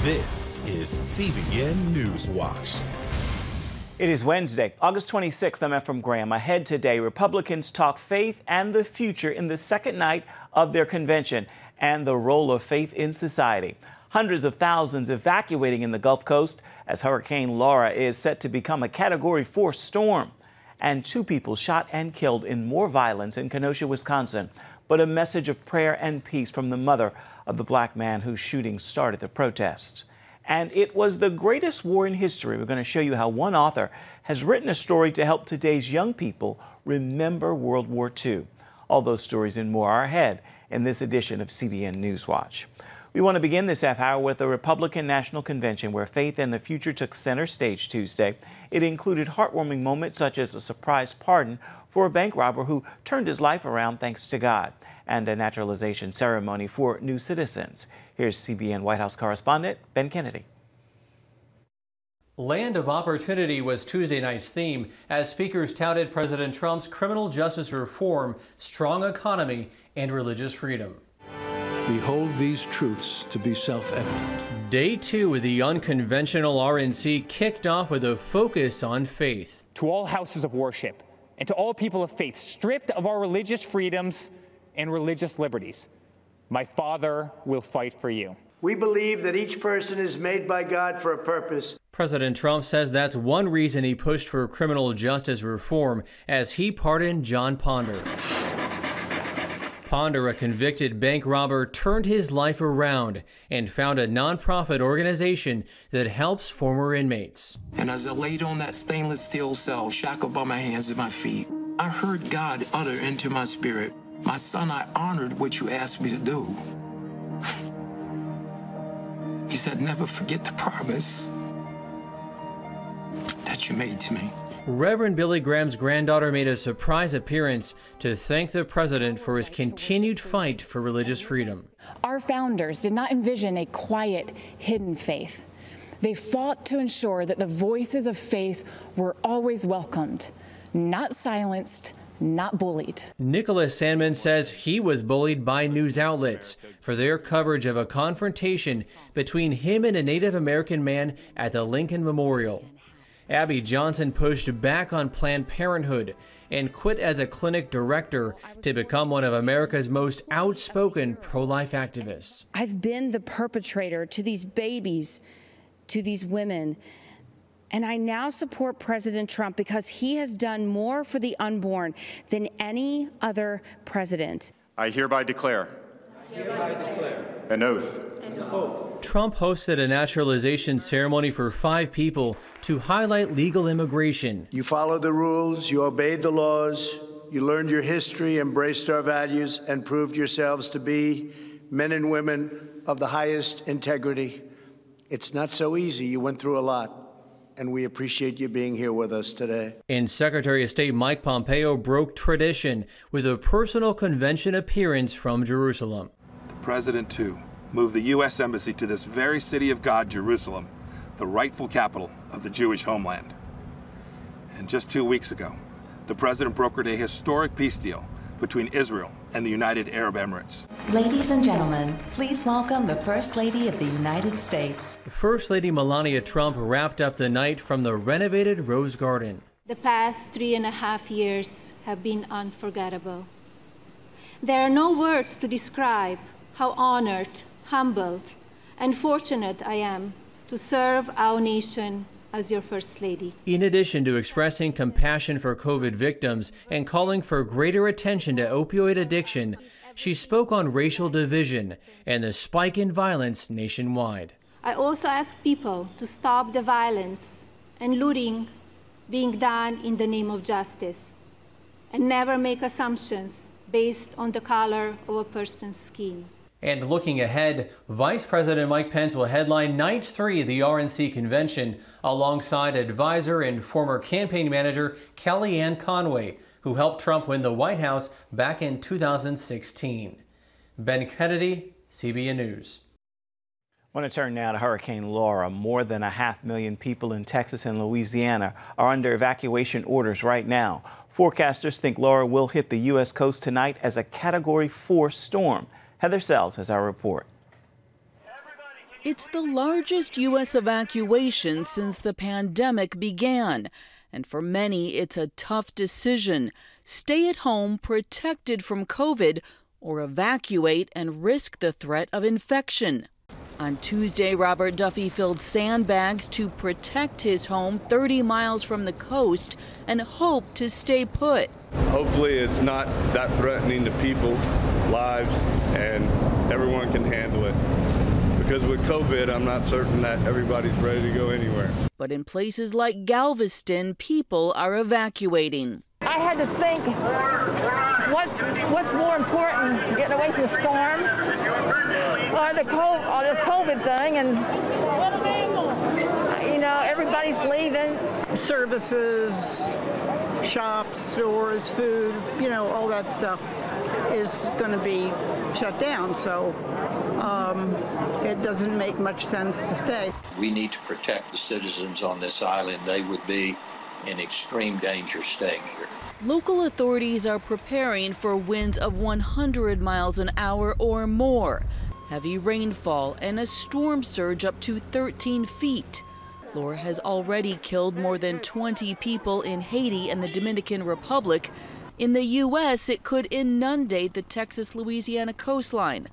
This is CBN NewsWatch. It is Wednesday, August 26th. I'm Ephraim Graham. Ahead today, Republicans talk faith and the future in the second night of their convention and the role of faith in society. Hundreds of thousands evacuating in the Gulf Coast as Hurricane Laura is set to become a Category 4 storm. And 2 people shot and killed in more violence in Kenosha, Wisconsin. But a message of prayer and peace from the mother of the black man whose shooting started the protests. And it was the greatest war in history. We're going to show you how one author has written a story to help today's young people remember World War II. All those stories and more are ahead in this edition of CBN NewsWatch. We want to begin this half hour with the Republican National Convention, where faith and the future took center stage Tuesday. It included heartwarming moments such as a surprise pardon for a bank robber who turned his life around thanks to God, and a naturalization ceremony for new citizens. Here's CBN White House correspondent Ben Kennedy. Land of Opportunity was Tuesday night's theme as speakers touted President Trump's criminal justice reform, strong economy, and religious freedom. We hold these truths to be self-evident. Day 2 of the unconventional RNC kicked off with a focus on faith. To all houses of worship and to all people of faith, stripped of our religious freedoms and religious liberties, my Father will fight for you. We believe that each person is made by God for a purpose. President Trump says that's one reason he pushed for criminal justice reform as he pardoned John Ponder. Ponder, a convicted bank robber, turned his life around and found a nonprofit organization that helps former inmates. And as I laid on that stainless steel cell, shackled by my hands and my feet, I heard God utter into my spirit, "My son, I honored what you asked me to do." He said, "Never forget the promise that you made to me." Reverend Billy Graham's granddaughter made a surprise appearance to thank the president for his continued fight for religious freedom. Our founders did not envision a quiet, hidden faith. They fought to ensure that the voices of faith were always welcomed, not silenced, not bullied. Nicholas Sandman says he was bullied by news outlets for their coverage of a confrontation between him and a Native American man at the Lincoln Memorial. Abby Johnson pushed back on Planned Parenthood and quit as a clinic director to become one of America's most outspoken pro-life activists. I've been the perpetrator to these babies, to these women, and I now support President Trump because he has done more for the unborn than any other president. I hereby declare an oath. Trump hosted a naturalization ceremony for 5 people to highlight legal immigration. You followed the rules, you obeyed the laws, you learned your history, embraced our values, and proved yourselves to be men and women of the highest integrity. It's not so easy. You went through a lot, and we appreciate you being here with us today. And Secretary of State Mike Pompeo broke tradition with a personal convention appearance from Jerusalem. The President, too, moved the U.S. Embassy to this very city of God, Jerusalem, the rightful capital of the Jewish homeland. And just 2 weeks ago, the President brokered a historic peace deal between Israel and the United Arab Emirates. Ladies and gentlemen, please welcome the First Lady of the United States. First Lady Melania Trump wrapped up the night from the renovated Rose Garden. The past 3.5 years have been unforgettable. There are no words to describe how honored, humbled, and fortunate I am to serve our nation as your First Lady. In addition to expressing compassion for COVID victims and calling for greater attention to opioid addiction, she spoke on racial division and the spike in violence nationwide. I also ask people to stop the violence and looting being done in the name of justice, and never make assumptions based on the color of a person's skin. And looking ahead, Vice President Mike Pence will headline Night 3 of the RNC convention alongside advisor and former campaign manager Kellyanne Conway, who helped Trump win the White House back in 2016. Ben Kennedy, CBN News. I want to turn now to Hurricane Laura. More than 500,000 people in Texas and Louisiana are under evacuation orders right now. Forecasters think Laura will hit the U.S. coast tonight as a Category 4 storm. Heather Sells has our report. Everybody, can It's the largest U.S. evacuation since the pandemic began. And for many, it's a tough decision. Stay at home protected from COVID or evacuate and risk the threat of infection. On Tuesday, Robert Duffy filled sandbags to protect his home 30 miles from the coast and hoped to stay put. Hopefully it's not that threatening to people's lives and everyone can handle it. Because with COVID, I'm not certain that everybody's ready to go anywhere. But in places like Galveston, people are evacuating. I had to think, what's more important, getting away from the storm or this COVID thing? And, you know, everybody's leaving. Services, shops, stores, food, you know, all that stuff is going to be shut down. So it doesn't make much sense to stay. We need to protect the citizens on this island. They would be in extreme danger staying here. Local authorities are preparing for winds of 100 miles an hour or more, heavy rainfall, and a storm surge up to 13 feet. Laura has already killed more than 20 people in Haiti and the Dominican Republic. In the U.S., it could inundate the Texas-Louisiana coastline.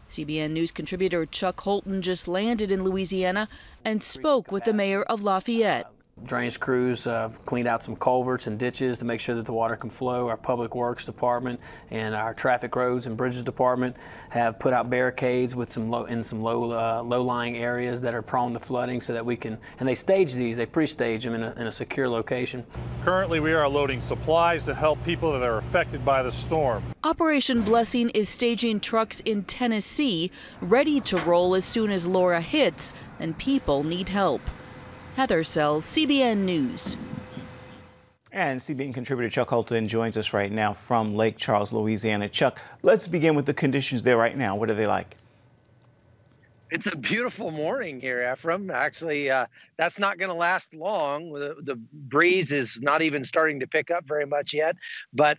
CBN News contributor Chuck HOLTON just landed in Louisiana and spoke with the mayor of Lafayette. Drainage crews cleaned out some culverts and ditches to make sure that the water can flow. Our Public Works Department and our Traffic Roads and Bridges Department have put out barricades with some low-lying areas that are prone to flooding, so that we can, and they stage these, they pre-stage them in a secure location. Currently, we are loading supplies to help people that are affected by the storm. Operation Blessing is staging trucks in Tennessee, ready to roll as soon as Laura hits, and people need help. Heather Sells, CBN News. And CBN contributor Chuck HOLTON joins us right now from Lake Charles, Louisiana. Chuck, let's begin with the conditions there right now. What are they like? It's a beautiful morning here, Ephraim. Actually, that's not going to last long. The breeze is not even starting to pick up very much yet. But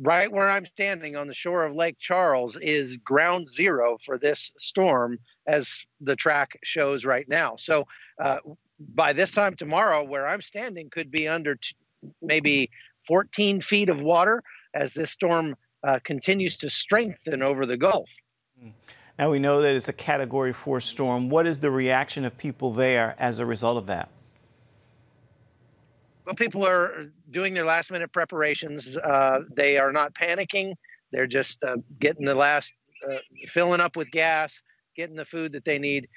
right where I'm standing on the shore of Lake Charles is ground zero for this storm, as the track shows right now. So by this time tomorrow, where I'm standing could be under maybe 14 feet of water as this storm continues to strengthen over the Gulf. Now we know that it's a Category 4 storm. What is the reaction of people there as a result of that? Well, people are doing their last-minute preparations. They are not panicking. They're just getting the last, filling up with gas, getting the food that they need.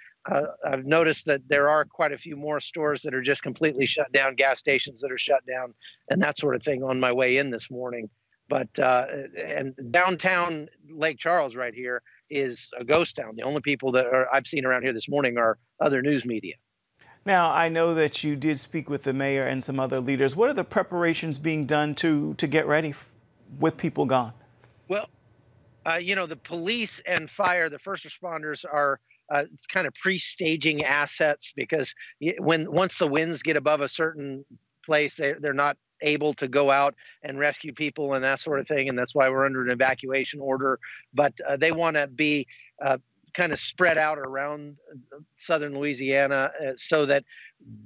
I've noticed that there are quite a few more stores that are just completely shut down, gas stations that are shut down, and that sort of thing on my way in this morning. But and downtown Lake Charles right here is a ghost town. The only people that I've seen around here this morning are other news media. Now, I know that you did speak with the mayor and some other leaders. What are the preparations being done to get ready with people gone? Well, you know, the police and fire, the first responders are kind of pre-staging assets, because once the winds get above a certain place, they're not able to go out and rescue people and that sort of thing, and that's why we're under an evacuation order. But they want to be kind of spread out around southern Louisiana so that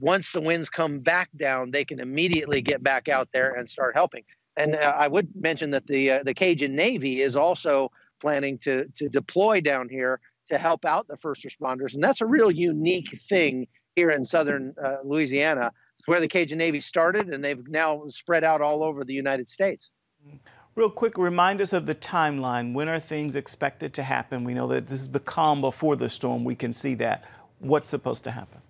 once the winds come back down, they can immediately get back out there and start helping. And I would mention that the Cajun Navy is also planning to deploy down here to help out the first responders. And that's a real unique thing here in southern Louisiana. It's where the Cajun Navy started, and they've now spread out all over the United States. Real quick, remind us of the timeline. When are things expected to happen? We know that this is the calm before the storm. We can see that. What's supposed to happen?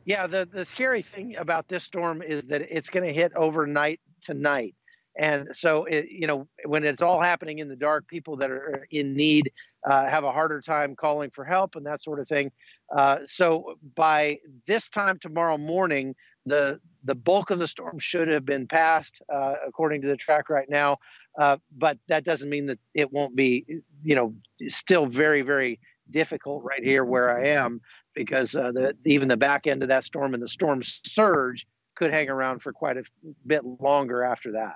Yeah, the scary thing about this storm is that it's going to hit overnight tonight. And so, you know, when it's all happening in the dark, people that are in need have a harder time calling for help and that sort of thing. So by this time tomorrow morning, the bulk of the storm should have been passed, according to the track right now. But that doesn't mean that it won't be, you know, still very, very difficult right here where I am, because even the back end of that storm and the storm surge could hang around for quite a bit longer after that.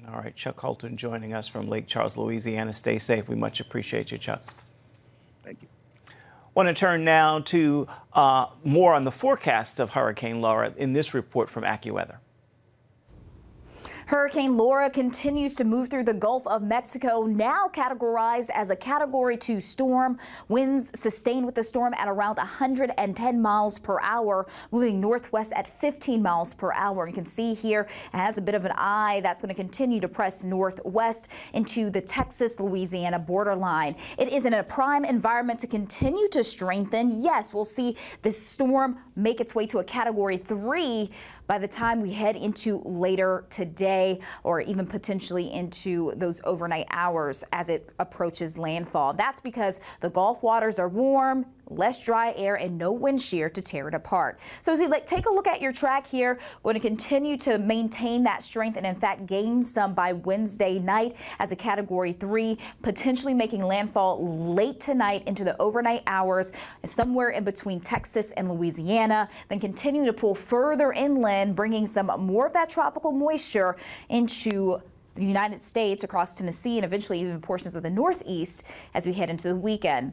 All right, Chuck HOLTON joining us from Lake Charles, Louisiana. Stay safe. We much appreciate you, Chuck. Thank you. Want to turn now to more on the forecast of Hurricane Laura in this report from AccuWeather. Hurricane Laura continues to move through the Gulf of Mexico, now categorized as a Category 2 storm. Winds sustained with the storm at around 110 miles per hour, moving northwest at 15 miles per hour. You can see here it has a bit of an eye that's going to continue to press northwest into the Texas-Louisiana borderline. It is in a prime environment to continue to strengthen. Yes, we'll see this storm make its way to a Category 3 by the time we head into later today, or even potentially into those overnight hours as it approaches landfall. That's because the Gulf waters are warm, less dry air, and no wind shear to tear it apart. So as you take a look at your track here, we're going to continue to maintain that strength and in fact gain some by Wednesday night as a Category 3, potentially making landfall late tonight into the overnight hours, somewhere in between Texas and Louisiana, then continue to pull further inland, bringing some more of that tropical moisture into the United States, across Tennessee, and eventually even portions of the Northeast as we head into the weekend.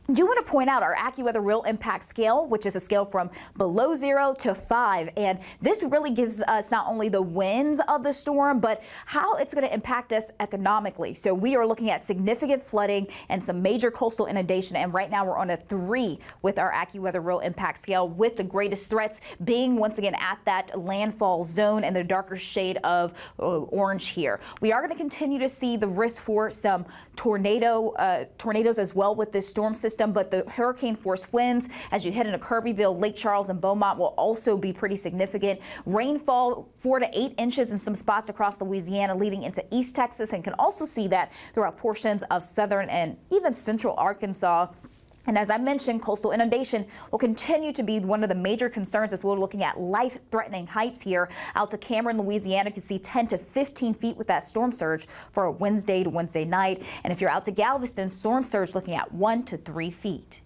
I do want to point out our AccuWeather Real Impact Scale, which is a scale from below 0 to 5. And this really gives us not only the winds of the storm, but how it's going to impact us economically. So we are looking at significant flooding and some major coastal inundation. And right now we're on a 3 with our AccuWeather Real Impact Scale, with the greatest threats being once again at that landfall zone and the darker shade of orange here. We are going to continue to see the risk for some tornadoes as well with this storm system. But the hurricane force winds as you head into Kirbyville, Lake Charles, and Beaumont will also be pretty significant. Rainfall 4 to 8 inches in some spots across Louisiana, leading into East Texas, and can also see that throughout portions of southern and even central Arkansas. And as I mentioned, coastal inundation will continue to be one of the major concerns as we're looking at life-threatening heights here. Out to Cameron, Louisiana, you can see 10 to 15 feet with that storm surge for a Wednesday to Wednesday night. And if you're out to Galveston, storm surge looking at 1 to 3 feet.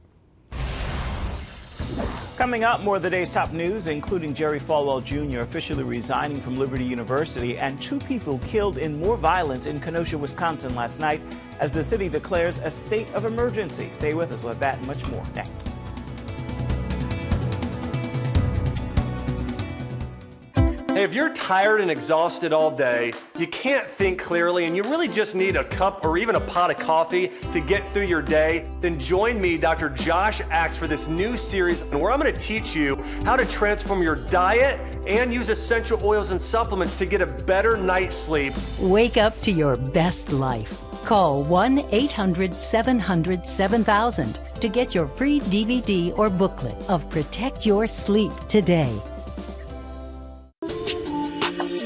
Coming up, more of the day's top news, including Jerry Falwell Jr. officially resigning from Liberty University, and 2 people killed in more violence in Kenosha, Wisconsin last night as the city declares a state of emergency. Stay with us. We'll have that and much more next. Hey, if you're tired and exhausted all day, you can't think clearly, and you really just need a cup or even a pot of coffee to get through your day, then join me, Dr. Josh Axe, for this new series where I'm going to teach you how to transform your diet and use essential oils and supplements to get a better night's sleep. Wake up to your best life. Call 1-800-700-7000 to get your free DVD or booklet of Protect Your Sleep today.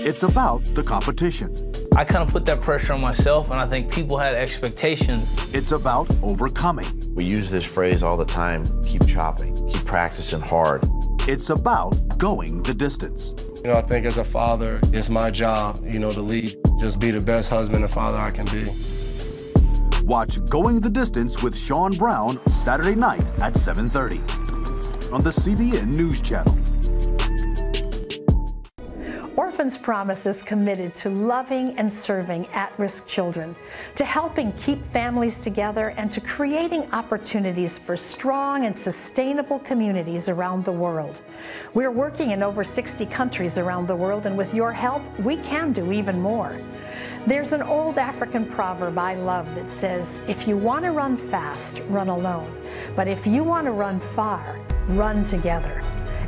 It's about the competition. I kind of put that pressure on myself, and I think people had expectations. It's about overcoming. We use this phrase all the time: keep chopping, keep practicing hard. It's about going the distance. I think as a father, it's my job, to lead, just be the best husband and father I can be. Watch Going the Distance with Sean Brown Saturday night at 7:30 on the CBN News Channel. Orphans Promise is committed to loving and serving at-risk children, to helping keep families together, and to creating opportunities for strong and sustainable communities around the world. We're working in over 60 countries around the world, and with your help, we can do even more. There's an old African proverb I love that says, if you want to run fast, run alone. But if you want to run far, run together.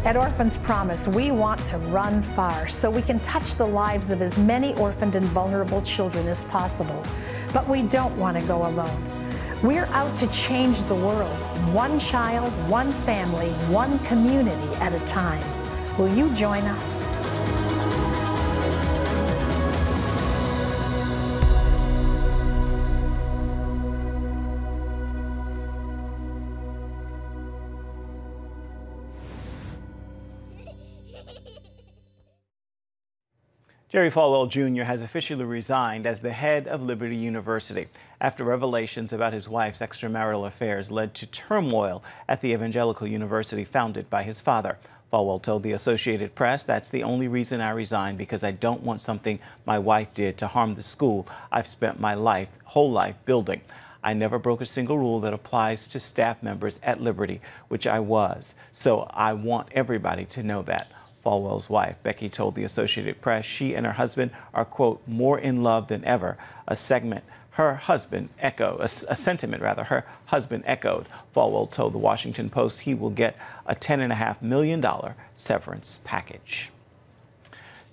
At Orphans Promise, we want to run far so we can touch the lives of as many orphaned and vulnerable children as possible. But we don't want to go alone. We're out to change the world, one child, one family, one community at a time. Will you join us? Jerry Falwell Jr. has officially resigned as the head of Liberty University after revelations about his wife's extramarital affairs led to turmoil at the evangelical university founded by his father. Falwell told the Associated Press, "That's the only reason I resigned, because I don't want something my wife did to harm the school I've spent my whole life building. I never broke a single rule that applies to staff members at Liberty, which I was. So I want everybody to know that. Falwell's wife, Becky, told the Associated Press she and her husband are, quote, more in love than ever, a sentiment her husband echoed. Falwell told the Washington Post he will get a $10.5 million severance package.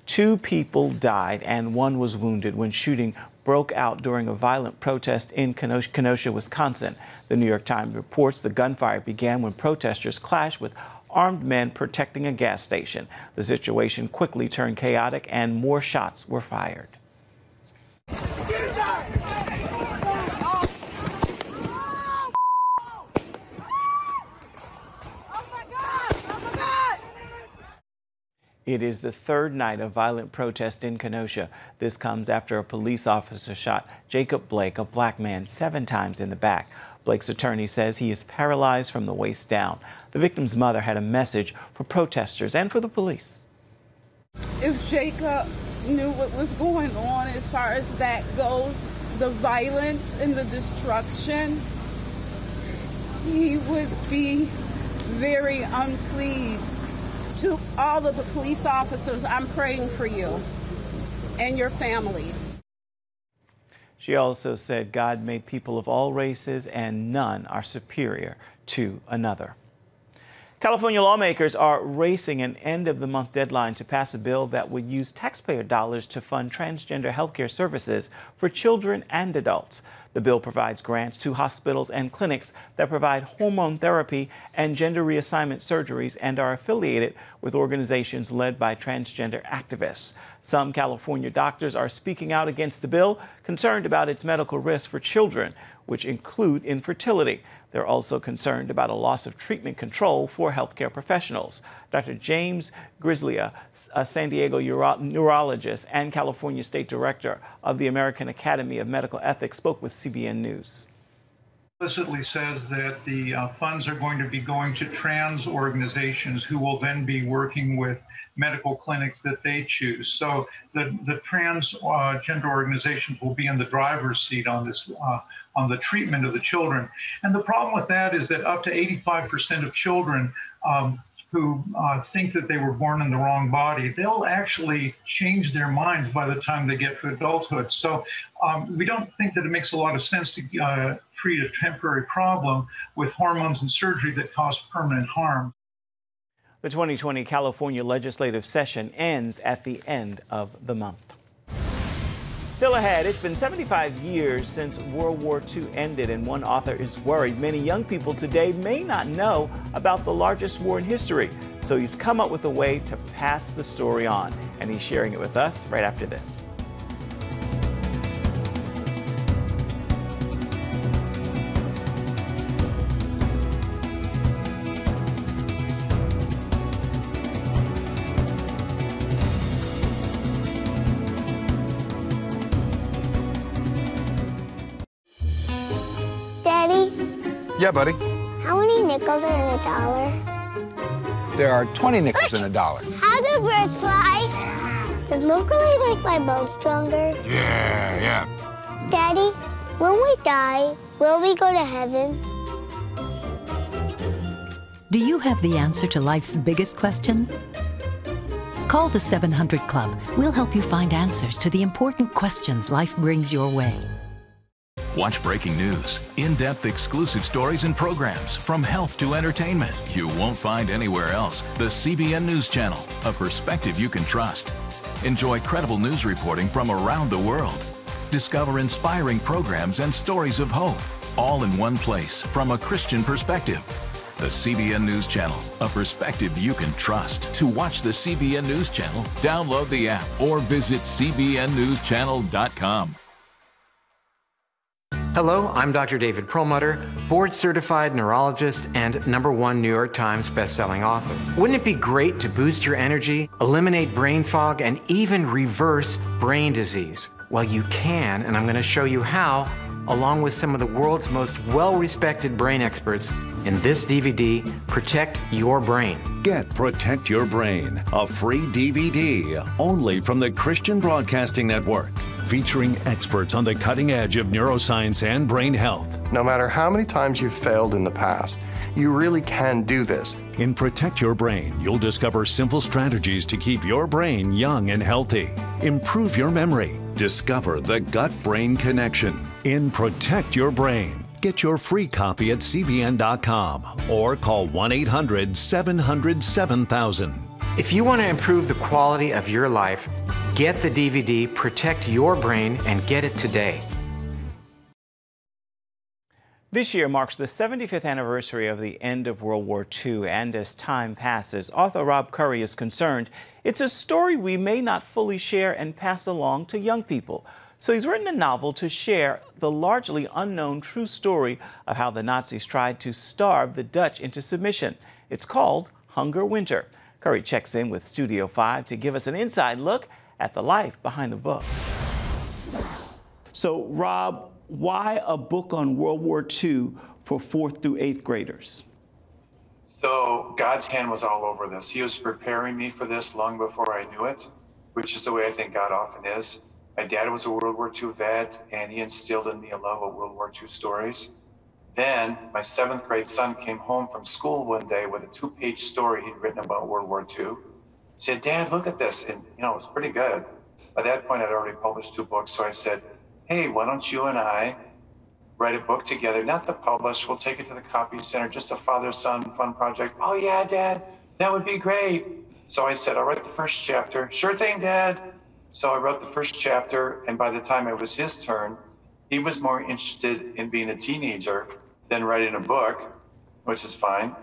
2 people died and 1 was wounded when shooting broke out during a violent protest in Kenosha, Wisconsin. The New York Times reports the gunfire began when protesters clashed with armed men protecting a gas station. The situation quickly turned chaotic and more shots were fired. It is the 3rd night of violent protest in Kenosha. This comes after a police officer shot Jacob Blake, a black man, 7 times in the back. Blake's attorney says he is paralyzed from the waist down. The victim's mother had a message for protesters and for the police. If Jacob knew what was going on as far as that goes, the violence and the destruction, he would be very unpleased. To all of the police officers, I'm praying for you and your families. She also said God made people of all races and none are superior to another. California lawmakers are racing an end-of-the-month deadline to pass a bill that would use taxpayer dollars to fund transgender health care services for children and adults. The bill provides grants to hospitals and clinics that provide hormone therapy and gender reassignment surgeries and are affiliated with organizations led by transgender activists. Some California doctors are speaking out against the bill, concerned about its medical risks for children, which include infertility. They're also concerned about a loss of treatment control for healthcare professionals. Dr. James Grislia, a San Diego neurologist and California State Director of the American Academy of Medical Ethics, spoke with CBN News. Explicitly says that the funds are going to be going to trans organizations who will then be working with medical clinics that they choose. So the transgender organizations will be in the driver's seat on this, on the treatment of the children. And the problem with that is that up to 85% of children who think that they were born in the wrong body, they'll actually change their minds by the time they get to adulthood. So we don't think that it makes a lot of sense to treat a temporary problem with hormones and surgery that cause permanent harm. The 2020 California legislative session ends at the end of the month. Still ahead, it's been 75 years since World War II ended, and one author is worried many young people today may not know about the largest war in history. So he's come up with a way to pass the story on, and he's sharing it with us right after this. Yeah, buddy. How many nickels are in a dollar? There are 20 nickels in a dollar. How do birds fly? Does milk really make my bones stronger? Yeah. Daddy, when we die, will we go to heaven? Do you have the answer to life's biggest question? Call the 700 Club. We'll help you find answers to the important questions life brings your way. Watch breaking news, in-depth exclusive stories and programs from health to entertainment you won't find anywhere else. The CBN News Channel, a perspective you can trust. Enjoy credible news reporting from around the world. Discover inspiring programs and stories of hope, all in one place from a Christian perspective. The CBN News Channel, a perspective you can trust. To watch the CBN News Channel, download the app or visit cbnnewschannel.com. Hello, I'm Dr. David Perlmutter, board-certified neurologist and #1 New York Times bestselling author. Wouldn't it be great to boost your energy, eliminate brain fog, and even reverse brain disease? Well, you can, and I'm going to show you how, along with some of the world's most well-respected brain experts, In this DVD, Protect Your Brain. Get Protect Your Brain, a free DVD only from the Christian Broadcasting Network, featuring experts on the cutting edge of neuroscience and brain health. No matter how many times you've failed in the past, you really can do this. In Protect Your Brain, you'll discover simple strategies to keep your brain young and healthy. Improve your memory. Discover the gut-brain connection. In Protect Your Brain. Get your free copy at cbn.com or call 1-800-700-7000. If you want to improve the quality of your life, get the DVD Protect Your Brain and get it today. This year marks the 75th anniversary of the end of World War II, and as time passes, author Rob Curry is concerned it's a story we may not fully share and pass along to young people. So he's written a novel to share the largely unknown true story of how the Nazis tried to starve the Dutch into submission. It's called Hunger Winter. Curry checks in with Studio 5 to give us an inside look at the life behind the book. So, Rob, why a book on World War II for 4th through 8th graders? So God's hand was all over this. He was preparing me for this long before I knew it, which is the way I think God often is. My dad was a World War II vet, and he instilled in me a love of World War II stories. Then my 7th grade son came home from school one day with a 2-page story he'd written about World War II. He said, "Dad, look at this." And, it was pretty good. By that point, I'd already published 2 books. So I said, "Hey, why don't you and I write a book together, not to publish, we'll take it to the copy center, just a father-son fun project." "Oh yeah, Dad, that would be great." So I said, "I'll write the first chapter." "Sure thing, Dad." So I wrote the first chapter, and by the time it was his turn, he was more interested in being a teenager than writing a book, which is fine.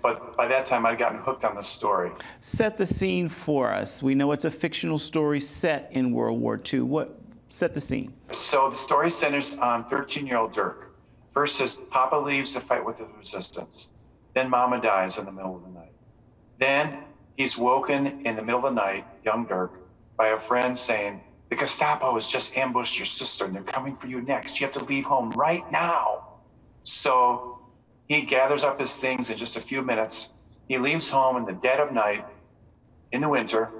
But by that time, I'd gotten hooked on the story. Set the scene for us. We know it's a fictional story set in World War II. Set the scene. So the story centers on 13-year-old Dirk. First, his papa leaves to fight with the resistance. Then Mama dies in the middle of the night. Then he's woken in the middle of the night, young Dirk, by a friend saying, "The Gestapo has just ambushed your sister and they're coming for you next. You have to leave home right now." So he gathers up his things in just a few minutes. He leaves home in the dead of night, in the winter.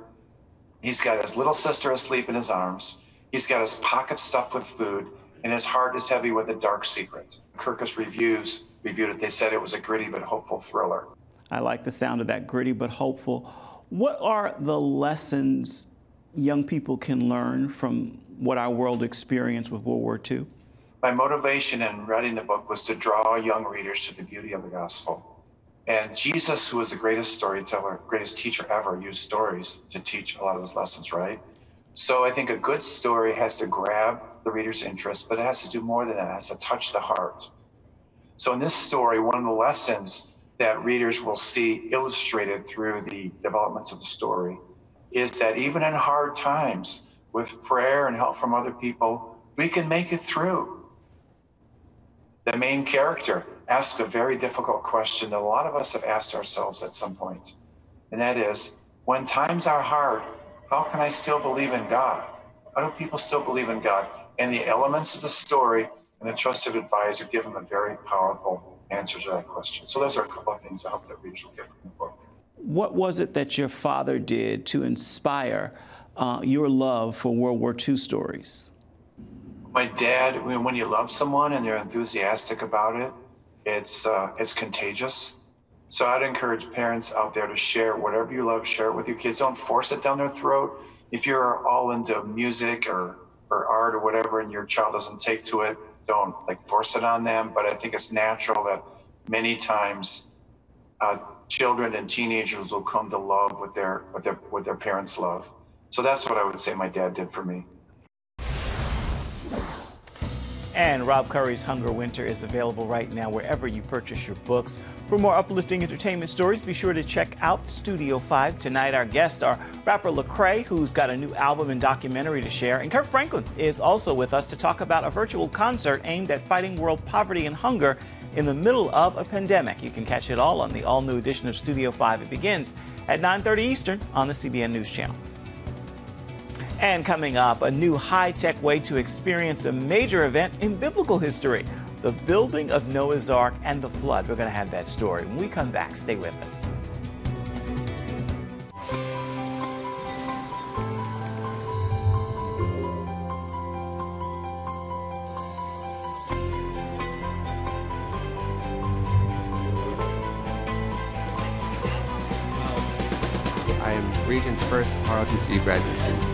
He's got his little sister asleep in his arms. He's got his pockets stuffed with food, and his heart is heavy with a dark secret. Kirkus reviewed it. They said it was a gritty but hopeful thriller. I like the sound of that, gritty but hopeful. What are the lessons young people can learn from what our world experienced with World War II? My motivation in writing the book was to draw young readers to the beauty of the gospel. And Jesus, who was the greatest storyteller, greatest teacher ever, used stories to teach a lot of his lessons, right? So I think a good story has to grab the reader's interest, but it has to do more than that. It has to touch the heart. So in this story, one of the lessons that readers will see illustrated through the developments of the story is that even in hard times, with prayer and help from other people, we can make it through. The main character asks a very difficult question that a lot of us have asked ourselves at some point, and that is, when times are hard, how can I still believe in God? How do people still believe in God? And the elements of the story and a trusted advisor give them a very powerful answer to that question. So those are a couple of things I hope that readers will get from the book. What was it that your father did to inspire your love for World War II stories? My dad, when you love someone and they're enthusiastic about it, it's contagious. So I'd encourage parents out there to share whatever you love, share it with your kids. Don't force it down their throat. If you're all into music or art or whatever and your child doesn't take to it, don't force it on them. But I think it's natural that many times children and teenagers will come to love what their parents love. So that's what I would say my dad did for me. And Rob Curry's Hunger Winter is available right now wherever you purchase your books. For more uplifting entertainment stories, be sure to check out Studio 5. Tonight, our guests are rapper Lecrae, who's got a new album and documentary to share, and Kirk Franklin is also with us to talk about a virtual concert aimed at fighting world poverty and hunger in the middle of a pandemic. You can catch it all on the all-new edition of Studio 5. It begins at 9:30 Eastern on the CBN News Channel. And coming up, a new high-tech way to experience a major event in biblical history. the building of Noah's Ark and the flood. We're going to have that story. When we come back, stay with us. I am Region's first ROTC graduate student.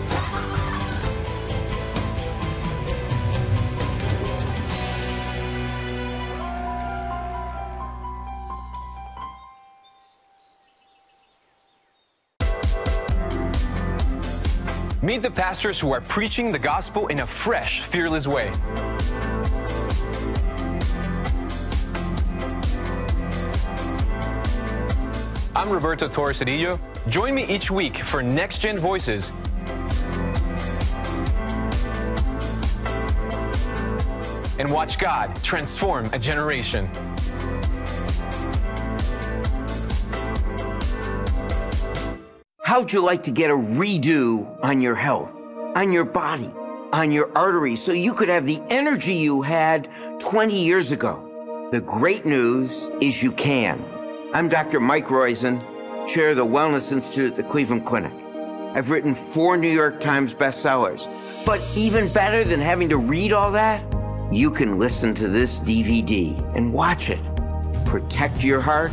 Meet the pastors who are preaching the gospel in a fresh, fearless way. I'm Roberto Torresadillo. Join me each week for Next Gen Voices and watch God transform a generation. How'd you like to get a redo on your health, on your body, on your arteries, so you could have the energy you had 20 years ago? The great news is you can. I'm Dr. Mike ROIZEN, chair of the Wellness Institute at the Cleveland Clinic. I've written 4 New York Times bestsellers. But even better than having to read all that, you can listen to this DVD and watch it. Protect your heart?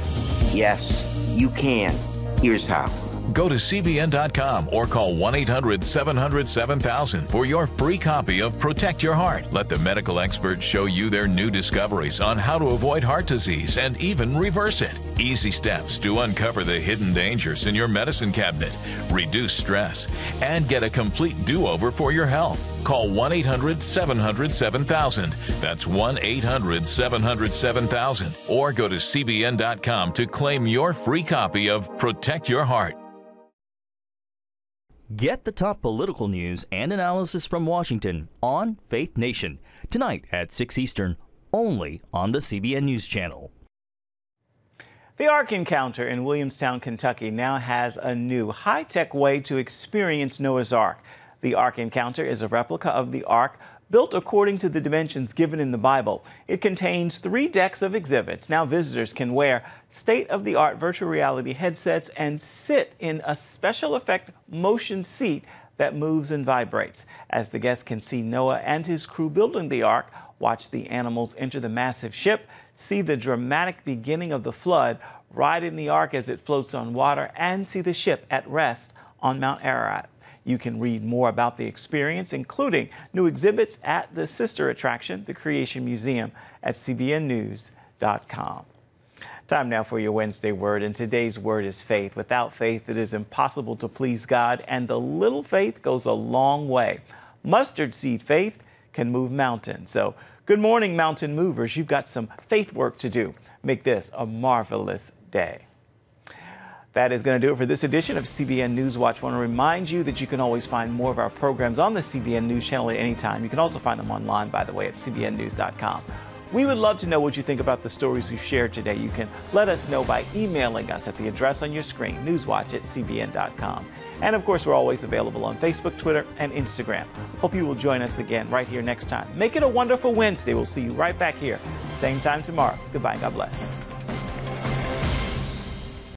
Yes, you can. Here's how. Go to CBN.com or call 1-800-700-7000 for your free copy of Protect Your Heart. Let the medical experts show you their new discoveries on how to avoid heart disease and even reverse it. Easy steps to uncover the hidden dangers in your medicine cabinet, reduce stress, and get a complete do-over for your health. Call 1-800-700-7000. That's 1-800-700-7000. Or go to CBN.com to claim your free copy of Protect Your Heart. Get the top political news and analysis from Washington on Faith Nation, tonight at 6 Eastern, only on the CBN News Channel. The Ark Encounter in Williamstown, Kentucky now has a new high-tech way to experience Noah's Ark. The Ark Encounter is a replica of the Ark built according to the dimensions given in the Bible. It contains 3 decks of exhibits. Now visitors can wear state-of-the-art virtual reality headsets and sit in a special effect motion seat that moves and vibrates. As the guests can see Noah and his crew building the Ark, watch the animals enter the massive ship, see the dramatic beginning of the flood, ride in the Ark as it floats on water, and see the ship at rest on Mount Ararat. You can read more about the experience, including new exhibits at the sister attraction, the Creation Museum, at cbnnews.com. Time now for your Wednesday word, and today's word is faith. Without faith, it is impossible to please God, and a little faith goes a long way. Mustard seed faith can move mountains. So, good morning, mountain movers. You've got some faith work to do. Make this a marvelous day. That is going to do it for this edition of CBN NewsWatch. I want to remind you that you can always find more of our programs on the CBN News Channel at any time. You can also find them online, by the way, at cbnnews.com. We would love to know what you think about the stories we've shared today. You can let us know by emailing us at the address on your screen, newswatch@cbn.com. And of course, we're always available on Facebook, Twitter, and Instagram. Hope you will join us again right here next time. Make it a wonderful Wednesday. We'll see you right back here, same time tomorrow. Goodbye. God bless.